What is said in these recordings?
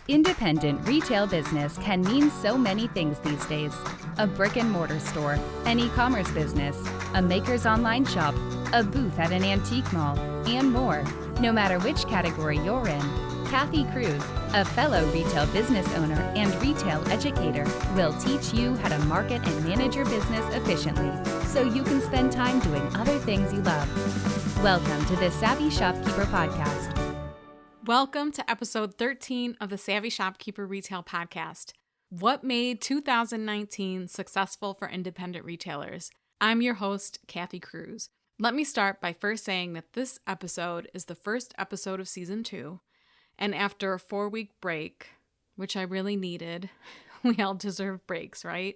Independent retail business can mean so many things these days. A brick and mortar store, an e-commerce business, a maker's online shop, a booth at an antique mall, and more. No matter which category you're in, Kathy Cruz, a fellow retail business owner and retail educator, will teach you how to market and manage your business efficiently so you can spend time doing other things you love. Welcome to the Savvy Shopkeeper Podcast. Welcome to episode 13 of the Savvy Shopkeeper Retail Podcast. What made 2019 successful for independent retailers? I'm your host, Kathy Cruz. Let me start by first saying that this episode is the first episode of season 2. And after a 4-week break, which I really needed, we all deserve breaks, right?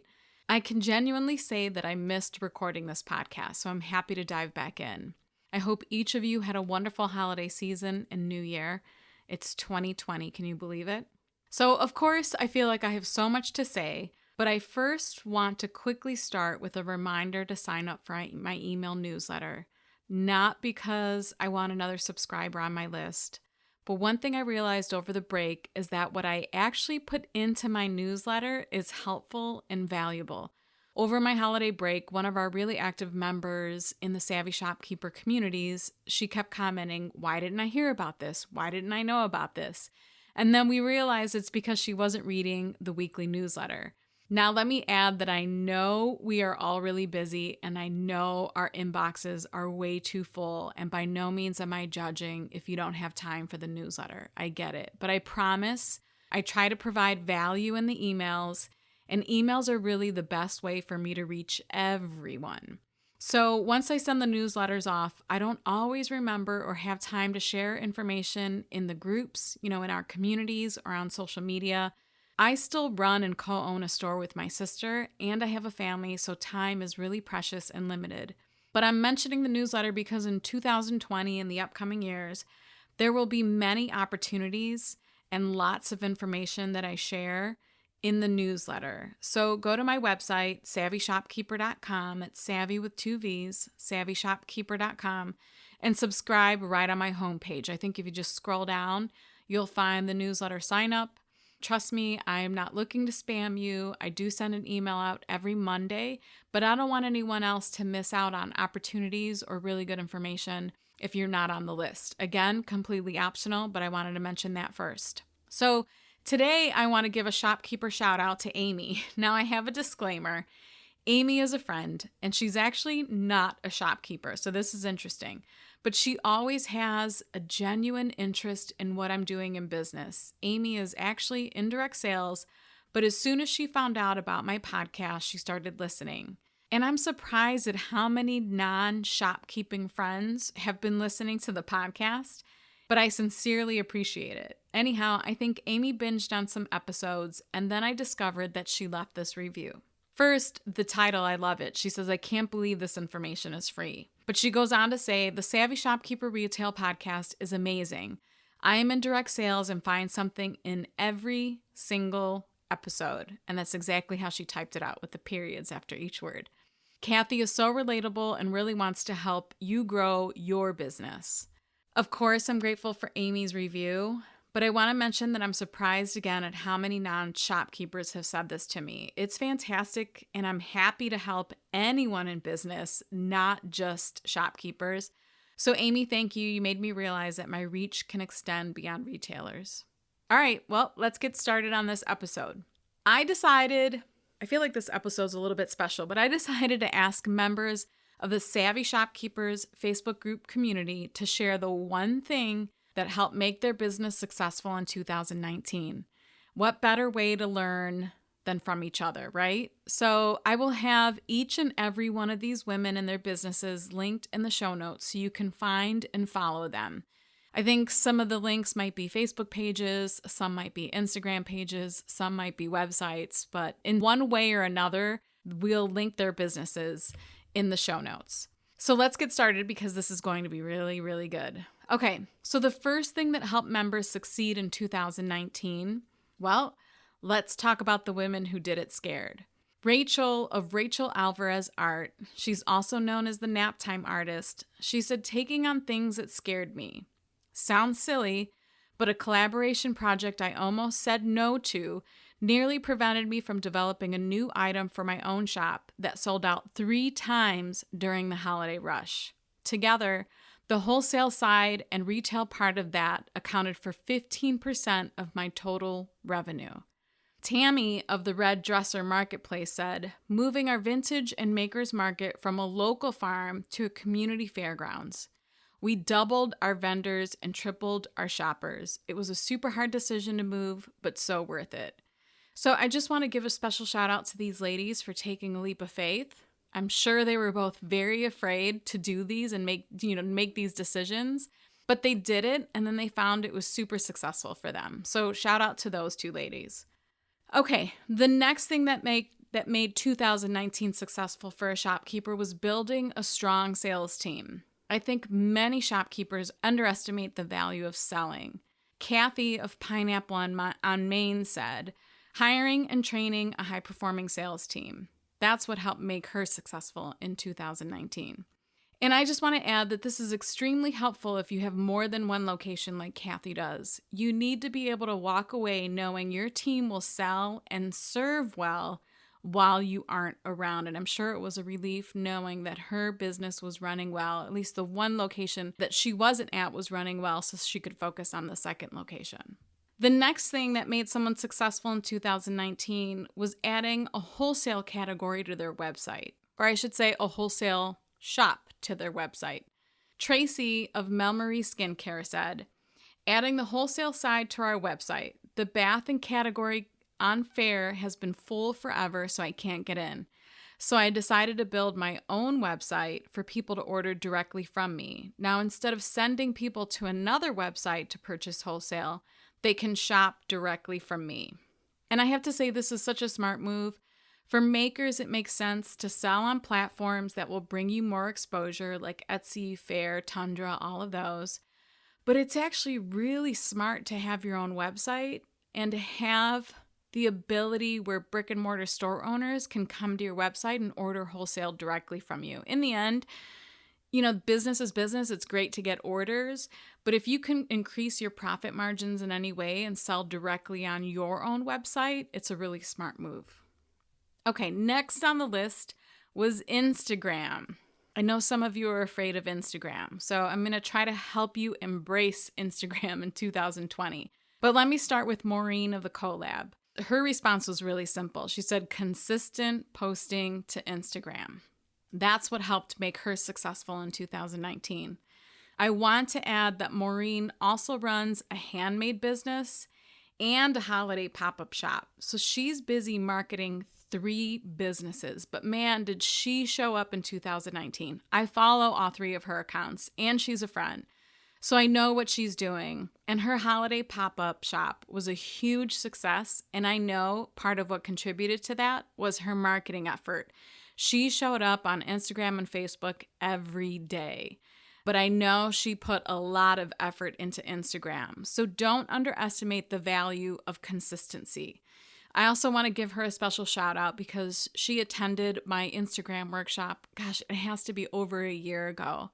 I can genuinely say that I missed recording this podcast, so I'm happy to dive back in. I hope each of you had a wonderful holiday season and new year. It's 2020, can you believe it? So, of course, I feel like I have so much to say, but I first want to quickly start with a reminder to sign up for my email newsletter. Not because I want another subscriber on my list, but one thing I realized over the break is that what I actually put into my newsletter is helpful and valuable. Over my holiday break, one of our really active members in the Savvy Shopkeeper communities, she kept commenting, "Why didn't I hear about this? Why didn't I know about this?" And then we realized it's because she wasn't reading the weekly newsletter. Now, let me add that I know we are all really busy and I know our inboxes are way too full, and by no means am I judging if you don't have time for the newsletter. I get it. But I promise I try to provide value in the emails, and emails are really the best way for me to reach everyone. So once I send the newsletters off, I don't always remember or have time to share information in the groups, in our communities or on social media. I still run and co-own a store with my sister, and I have a family, so time is really precious and limited. But I'm mentioning the newsletter because in 2020 and the upcoming years, there will be many opportunities and lots of information that I share in the newsletter. So go to my website, savvyshopkeeper.com. It's savvy with 2 V's, savvyshopkeeper.com, and subscribe right on my homepage. I think if you just scroll down, you'll find the newsletter sign up. Trust me, I am not looking to spam you. I do send an email out every Monday, but I don't want anyone else to miss out on opportunities or really good information if you're not on the list. Again, completely optional, but I wanted to mention that first. So today, I want to give a shopkeeper shout out to Amy. Now, I have a disclaimer. Amy is a friend, and she's actually not a shopkeeper, so this is interesting. But she always has a genuine interest in what I'm doing in business. Amy is actually in direct sales, but as soon as she found out about my podcast, she started listening. And I'm surprised at how many non-shopkeeping friends have been listening to the podcast, but I sincerely appreciate it. Anyhow, I think Amy binged on some episodes, and then I discovered that she left this review. First, the title, I love it. She says, "I can't believe this information is free." But she goes on to say, "The Savvy Shopkeeper Retail Podcast is amazing. I am in direct sales and find something in every single episode." And that's exactly how she typed it out with the periods after each word. "Kathy is so relatable and really wants to help you grow your business." Of course, I'm grateful for Amy's review, but I want to mention that I'm surprised again at how many non-shopkeepers have said this to me. It's fantastic, and I'm happy to help anyone in business, not just shopkeepers. So Amy, thank you. You made me realize that my reach can extend beyond retailers. All right, well, let's get started on this episode. I feel like this episode's a little bit special, but I decided to ask members of the Savvy Shopkeepers Facebook group community to share the one thing that helped make their business successful in 2019. What better way to learn than from each other, right? So I will have each and every one of these women and their businesses linked in the show notes so you can find and follow them. I think some of the links might be Facebook pages, some might be Instagram pages, some might be websites, but in one way or another, we'll link their businesses in the show notes. So let's get started because this is going to be really, really good. Okay, so the first thing that helped members succeed in 2019, well, let's talk about the women who did it scared. Rachel of Rachel Alvarez Art, she's also known as the Naptime Artist, she said, "Taking on things that scared me. Sounds silly, but a collaboration project I almost said no to nearly prevented me from developing a new item for my own shop that sold out 3 times during the holiday rush. Together, the wholesale side and retail part of that accounted for 15% of my total revenue. Tammy of the Red Dresser Marketplace said, moving our vintage and makers market from a local farm to a community fairgrounds. We doubled our vendors and tripled our shoppers. It was a super hard decision to move, but so worth it. So I just want to give a special shout out to these ladies for taking a leap of faith. I'm sure they were both very afraid to do these and make these decisions, but they did it, and then they found it was super successful for them. So shout out to those 2 ladies. Okay, the next thing that made 2019 successful for a shopkeeper was building a strong sales team. I think many shopkeepers underestimate the value of selling. Kathy of Pineapple on Main said, hiring and training a high-performing sales team. That's what helped make her successful in 2019. And I just want to add that this is extremely helpful if you have more than one location like Kathy does. You need to be able to walk away knowing your team will sell and serve well while you aren't around. And I'm sure it was a relief knowing that her business was running well. At least the one location that she wasn't at was running well, so she could focus on the second location. The next thing that made someone successful in 2019 was adding a wholesale category to their website, or I should say a wholesale shop to their website. Tracy of Melmarie Skincare said, adding the wholesale side to our website, the bath and category on Fair has been full forever, so I can't get in. So I decided to build my own website for people to order directly from me. Now, instead of sending people to another website to purchase wholesale, they can shop directly from me. And I have to say, this is such a smart move. For makers, it makes sense to sell on platforms that will bring you more exposure, like Etsy, Fair, Tundra, all of those. But it's actually really smart to have your own website and to have the ability where brick and mortar store owners can come to your website and order wholesale directly from you. In the end, business is business. It's great to get orders, but if you can increase your profit margins in any way and sell directly on your own website, it's a really smart move. Okay, next on the list was Instagram. I know some of you are afraid of Instagram, so I'm going to try to help you embrace Instagram in 2020. But let me start with Maureen of the Collab. Her response was really simple. She said, consistent posting to Instagram. That's what helped make her successful in 2019. I want to add that Maureen also runs a handmade business and a holiday pop-up shop. So she's busy marketing 3 businesses, but man, did she show up in 2019. I follow all 3 of her accounts, and she's a friend. So I know what she's doing, and her holiday pop-up shop was a huge success, and I know part of what contributed to that was her marketing effort. She showed up on Instagram and Facebook every day, but I know she put a lot of effort into Instagram. So don't underestimate the value of consistency. I also want to give her a special shout out because she attended my Instagram workshop. Gosh, it has to be over a year ago.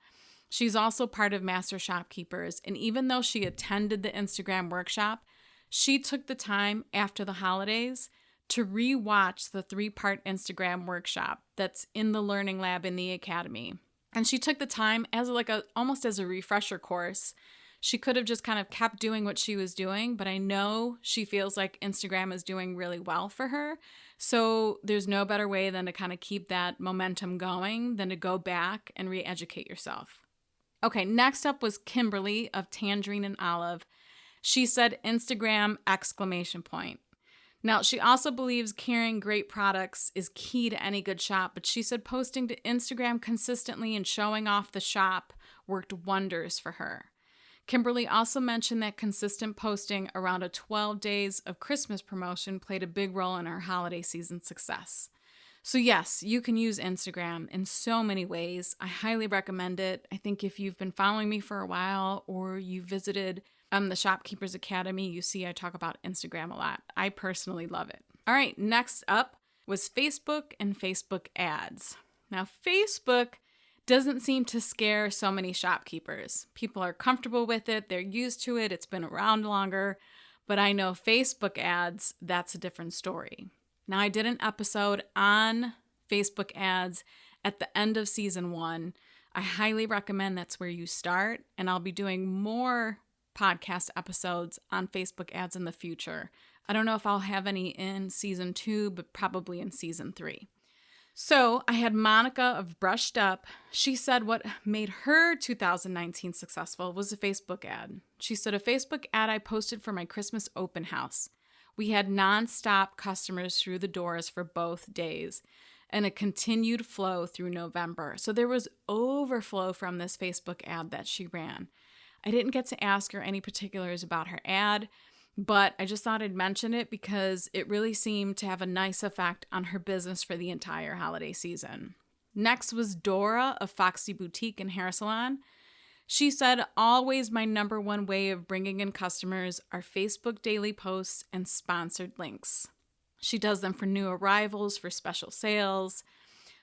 She's also part of Master Shopkeepers, and even though she attended the Instagram workshop, she took the time after the holidays to re-watch the 3-part Instagram workshop that's in the Learning Lab in the Academy. And she took the time as almost as a refresher course. She could have just kind of kept doing what she was doing, but I know she feels like Instagram is doing really well for her. So there's no better way than to kind of keep that momentum going than to go back and re-educate yourself. Okay, next up was Kimberly of Tangerine and Olive. She said Instagram ! Now, she also believes carrying great products is key to any good shop, but she said posting to Instagram consistently and showing off the shop worked wonders for her. Kimberly also mentioned that consistent posting around a 12 days of Christmas promotion played a big role in her holiday season success. So yes, you can use Instagram in so many ways. I highly recommend it. I think if you've been following me for a while or you visited the Shopkeepers Academy, you see I talk about Instagram a lot. I personally love it. All right, next up was Facebook and Facebook ads. Now, Facebook doesn't seem to scare so many shopkeepers. People are comfortable with it. They're used to it. It's been around longer. But I know Facebook ads, that's a different story. Now, I did an episode on Facebook ads at the end of season 1. I highly recommend that's where you start. And I'll be doing more podcast episodes on Facebook ads in the future. I don't know if I'll have any in season 2, but probably in season 3. So I had Monica of Brushed Up. She said what made her 2019 successful was a Facebook ad. She said, a Facebook ad I posted for my Christmas open house. We had nonstop customers through the doors for both days and a continued flow through November. So there was overflow from this Facebook ad that she ran. I didn't get to ask her any particulars about her ad, but I just thought I'd mention it because it really seemed to have a nice effect on her business for the entire holiday season. Next was Dora of Foxy Boutique and Hair Salon. She said, always my number one way of bringing in customers are Facebook daily posts and sponsored links. She does them for new arrivals, for special sales.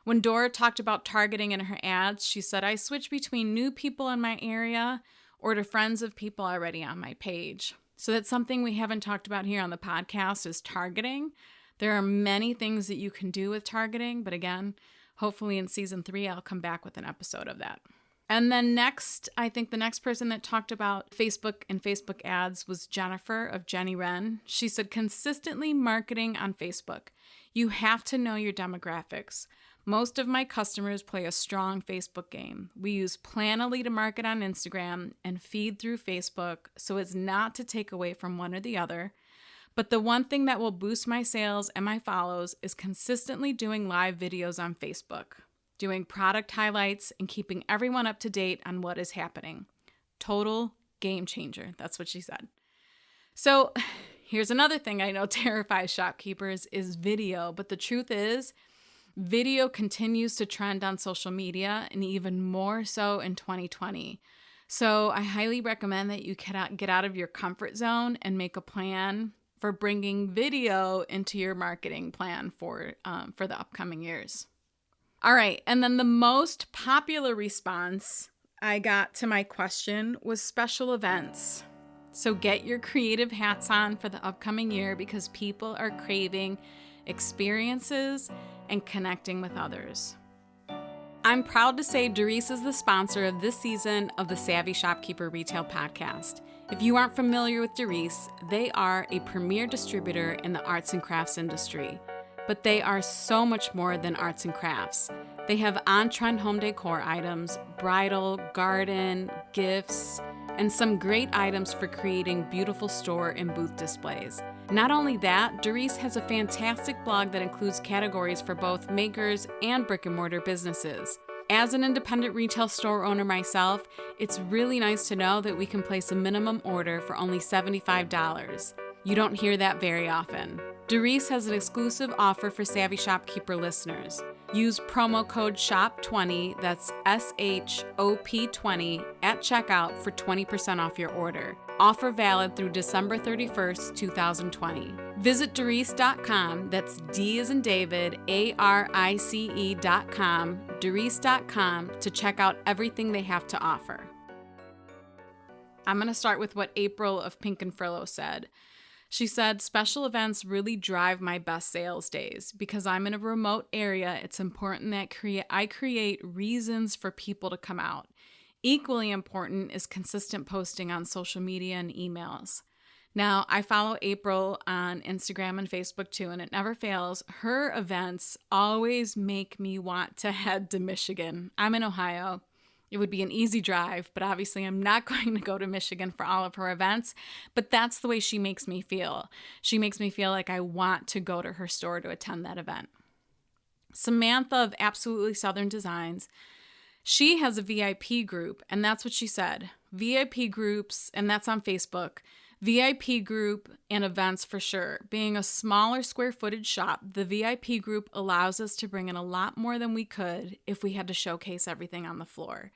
When Dora talked about targeting in her ads, she said, I switch between new people in my area or to friends of people already on my page. So that's something we haven't talked about here on the podcast is targeting. There are many things that you can do with targeting, but again, hopefully in season 3, I'll come back with an episode of that. And then next, I think the next person that talked about Facebook and Facebook ads was Jennifer of Jenny Wren. She said, consistently marketing on Facebook. You have to know your demographics. Most of my customers play a strong Facebook game. We use Planoly to market on Instagram and feed through Facebook, so it's not to take away from one or the other. But the one thing that will boost my sales and my follows is consistently doing live videos on Facebook, doing product highlights, and keeping everyone up to date on what is happening. Total game changer. That's what she said. So here's another thing I know terrifies shopkeepers is video, but the truth is, video continues to trend on social media and even more so in 2020. So I highly recommend that you get out of your comfort zone and make a plan for bringing video into your marketing plan for the upcoming years. All right, and then the most popular response I got to my question was special events. So get your creative hats on for the upcoming year because people are craving experiences and connecting with others. I'm proud to say Doris is the sponsor of this season of the Savvy Shopkeeper Retail Podcast. If you aren't familiar with Doris, they are a premier distributor in the arts and crafts industry. But they are so much more than arts and crafts. They have on-trend home decor items, bridal, garden, gifts, and some great items for creating beautiful store and booth displays. Not only that, Doris has a fantastic blog that includes categories for both makers and brick-and-mortar businesses. As an independent retail store owner myself, it's really nice to know that we can place a minimum order for only $75. You don't hear that very often. Doris has an exclusive offer for Savvy Shopkeeper listeners. Use promo code SHOP20, that's SHOP20, at checkout for 20% off your order. Offer valid through December 31st, 2020. Visit Doris.com, that's D as in David, ARICE.com, Doris.com to check out everything they have to offer. I'm going to start with what April of Pink and Frillo said. She said, special events really drive my best sales days. Because I'm in a remote area, it's important that I create reasons for people to come out. Equally important is consistent posting on social media and emails. Now, I follow April on Instagram and Facebook too, and it never fails. Her events always make me want to head to Michigan. I'm in Ohio. It would be an easy drive, but obviously I'm not going to go to Michigan for all of her events, but that's the way she makes me feel. She makes me feel like I want to go to her store to attend that event. Samantha of Absolutely Southern Designs, she has a VIP group, and that's what she said. VIP groups, and that's on Facebook. VIP group and events for sure. Being a smaller square footage shop, the VIP group allows us to bring in a lot more than we could if we had to showcase everything on the floor.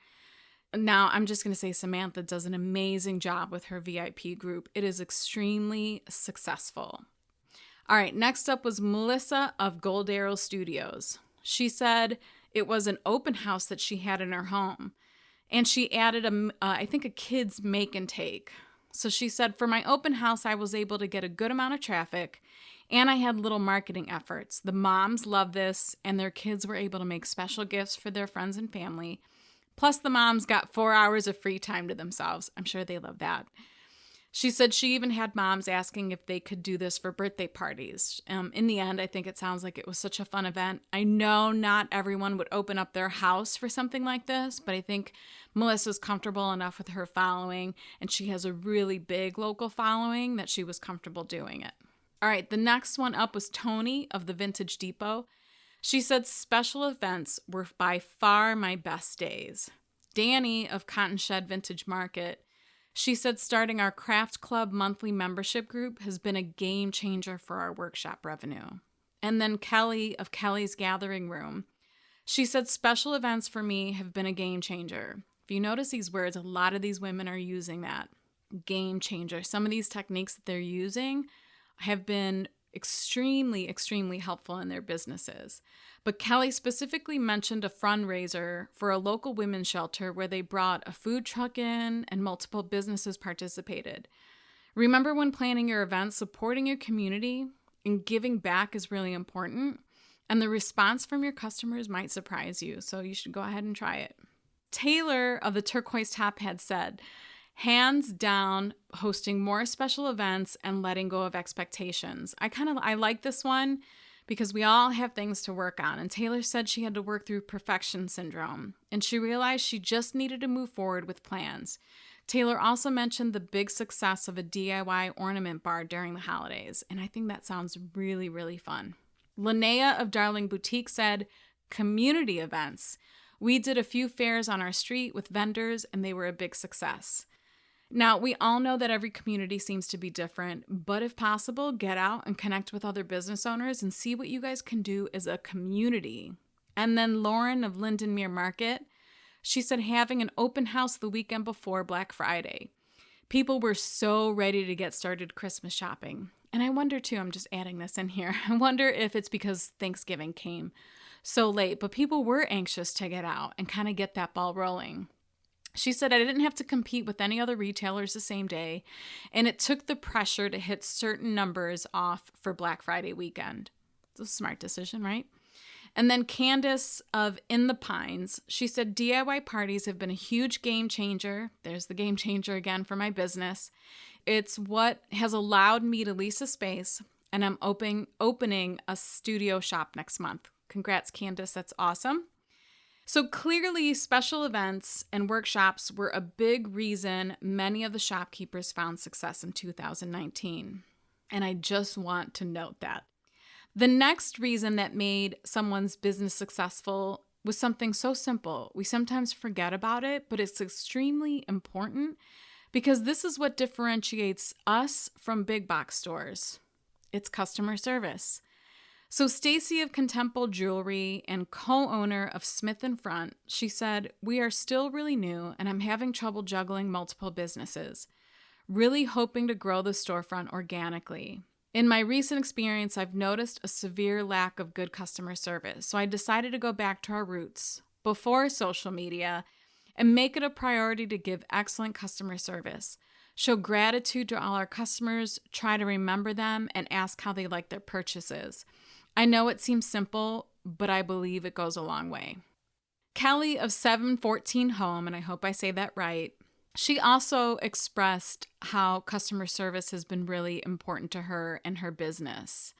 Now, I'm just going to say Samantha does an amazing job with her VIP group. It is extremely successful. All right, next up was Melissa of Gold Arrow Studios. She said, It was an open house that she had in her home. And she added, I think, a kid's make and take. So she said, for my open house, I was able to get a good amount of traffic, and I had little marketing efforts. The moms love this, and their kids were able to make special gifts for their friends and family. Plus, the moms got 4 hours of free time to themselves. I'm sure they love that. She said she even had moms asking if they could do this for birthday parties. In the end, I think it sounds like it was such a fun event. I know not everyone would open up their house for something like this, but I think Melissa's comfortable enough with her following, and she has a really big local following that she was comfortable doing it. All right, the next one up was Tony of the Vintage Depot. She said special events were by far my best days. Danny of Cotton Shed Vintage Market, she said starting our Craft Club monthly membership group has been a game changer for our workshop revenue. And then Kelly of Kelly's Gathering Room, she said special events for me have been a game changer. If you notice these words, a lot of these women are using that. Game changer. Some of these techniques that they're using have been extremely, extremely helpful in their businesses. But Kelly specifically mentioned a fundraiser for a local women's shelter where they brought a food truck in and multiple businesses participated. Remember, when planning your events, supporting your community and giving back is really important. And the response from your customers might surprise you, so you should go ahead and try it. Taylor of the Turquoise Top had said, hands down, hosting more special events and letting go of expectations. I like this one because we all have things to work on. And Taylor said she had to work through perfection syndrome, and she realized she just needed to move forward with plans. Taylor also mentioned the big success of a DIY ornament bar during the holidays, and I think that sounds really, really fun. Linnea of Darling Boutique said, community events. We did a few fairs on our street with vendors, and they were a big success. Now, we all know that every community seems to be different, but if possible, get out and connect with other business owners and see what you guys can do as a community. And then Lauren of Lindenmere Market, she said having an open house the weekend before Black Friday. People were so ready to get started Christmas shopping. And I wonder too, I'm just adding this in here, I wonder if it's because Thanksgiving came so late, but people were anxious to get out and kind of get that ball rolling. She said, I didn't have to compete with any other retailers the same day, and it took the pressure to hit certain numbers off for Black Friday weekend. It's a smart decision, right? And then Candace of In the Pines, she said, DIY parties have been a huge game changer. There's the game changer again for my business. It's what has allowed me to lease a space, and I'm opening a studio shop next month. Congrats, Candace. That's awesome. So clearly, special events and workshops were a big reason many of the shopkeepers found success in 2019. And I just want to note that. The next reason that made someone's business successful was something so simple. We sometimes forget about it, but it's extremely important because this is what differentiates us from big box stores. It's customer service. So Stacy of Contemple Jewelry and co-owner of Smith & Front, she said, we are still really new and I'm having trouble juggling multiple businesses, really hoping to grow the storefront organically. In my recent experience, I've noticed a severe lack of good customer service, so I decided to go back to our roots before social media and make it a priority to give excellent customer service, show gratitude to all our customers, try to remember them, and ask how they like their purchases. I know it seems simple, but I believe it goes a long way. Kelly of 714 Home, and I hope I say that right, she also expressed how customer service has been really important to her and her business.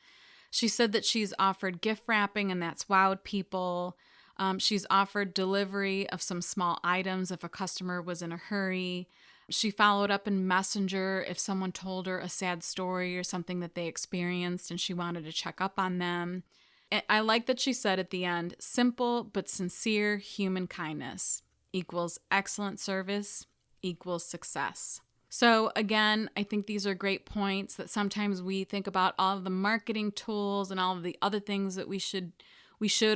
She said that she's offered gift wrapping, and that's wowed people. She's offered delivery of some small items if a customer was in a hurry. She followed up in Messenger if someone told her a sad story or something that they experienced and she wanted to check up on them. I like that she said at the end, simple but sincere human kindness equals excellent service equals success. So again, I think these are great points that sometimes we think about all of the marketing tools and all of the other things that we should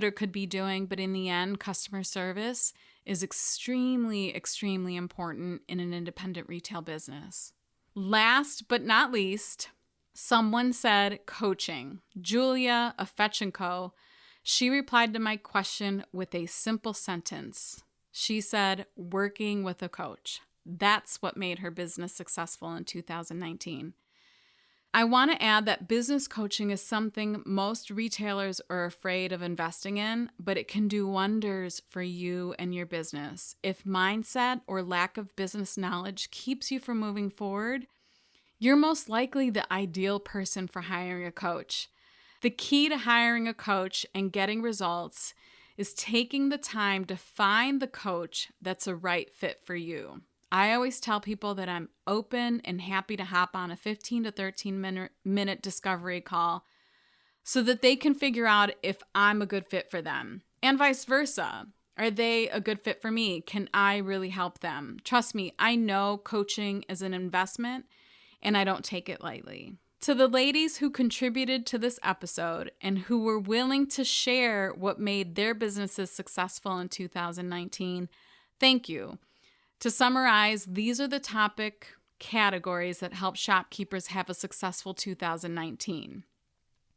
or could be doing, but in the end, customer service is extremely, extremely important in an independent retail business. Last but not least, someone said coaching. Julia of Fetch & Co., She replied to my question with a simple sentence. She said, working with a coach. That's what made her business successful in 2019. I want to add that business coaching is something most retailers are afraid of investing in, but it can do wonders for you and your business. If mindset or lack of business knowledge keeps you from moving forward, you're most likely the ideal person for hiring a coach. The key to hiring a coach and getting results is taking the time to find the coach that's a right fit for you. I always tell people that I'm open and happy to hop on a 15 to 13 minute discovery call so that they can figure out if I'm a good fit for them, and vice versa. Are they a good fit for me? Can I really help them? Trust me, I know coaching is an investment and I don't take it lightly. To the ladies who contributed to this episode and who were willing to share what made their businesses successful in 2019, thank you. To summarize, these are the topic categories that help shopkeepers have a successful 2019.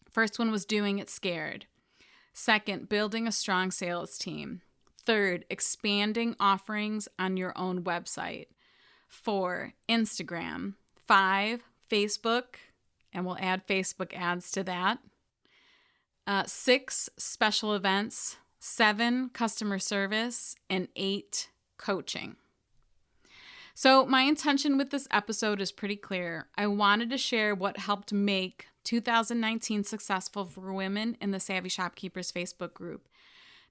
First one was doing it scared. Second, building a strong sales team. Third, expanding offerings on your own website. 4, Instagram. 5, Facebook, and we'll add Facebook ads to that. 6, special events. 7, customer service. And 8, coaching. So my intention with this episode is pretty clear. I wanted to share what helped make 2019 successful for women in the Savvy Shopkeepers Facebook group,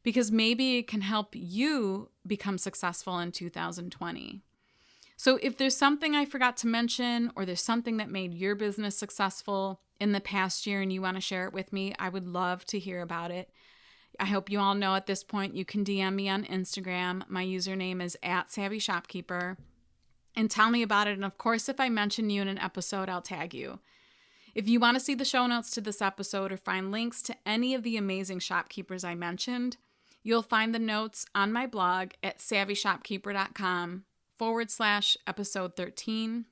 because maybe it can help you become successful in 2020. So if there's something I forgot to mention, or there's something that made your business successful in the past year and you want to share it with me, I would love to hear about it. I hope you all know at this point you can DM me on Instagram. My username is @SavvyShopkeeper. And tell me about it. And of course, if I mention you in an episode, I'll tag you. If you want to see the show notes to this episode or find links to any of the amazing shopkeepers I mentioned, you'll find the notes on my blog at savvyshopkeeper.com/episode 13.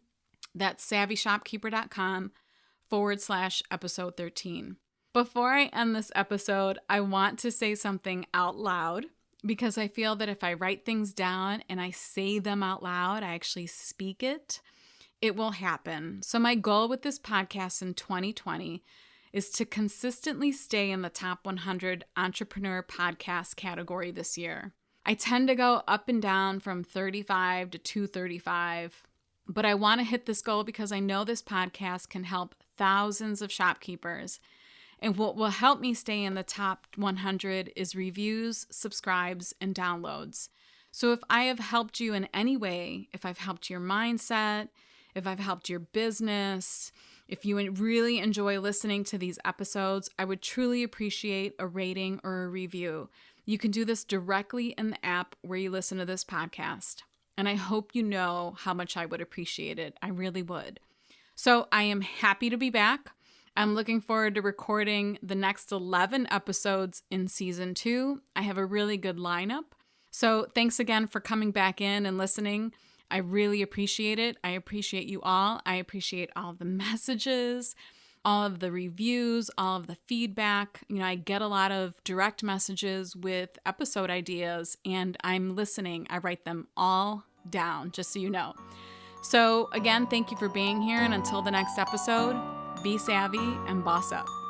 That's savvyshopkeeper.com/episode 13. Before I end this episode, I want to say something out loud, because I feel that if I write things down and I say them out loud, I actually speak it, it will happen. So my goal with this podcast in 2020 is to consistently stay in the top 100 entrepreneur podcast category this year. I tend to go up and down from 35 to 235, but I want to hit this goal because I know this podcast can help thousands of shopkeepers. And what will help me stay in the top 100 is reviews, subscribes, and downloads. So if I have helped you in any way, if I've helped your mindset, if I've helped your business, if you really enjoy listening to these episodes, I would truly appreciate a rating or a review. You can do this directly in the app where you listen to this podcast. And I hope you know how much I would appreciate it. I really would. So I am happy to be back. I'm looking forward to recording the next 11 episodes in season 2. I have a really good lineup. So thanks again for coming back in and listening. I really appreciate it. I appreciate you all. I appreciate all of the messages, all of the reviews, all of the feedback. I get a lot of direct messages with episode ideas, and I'm listening. I write them all down, just so you know. So again, thank you for being here. And until the next episode, be savvy and boss up.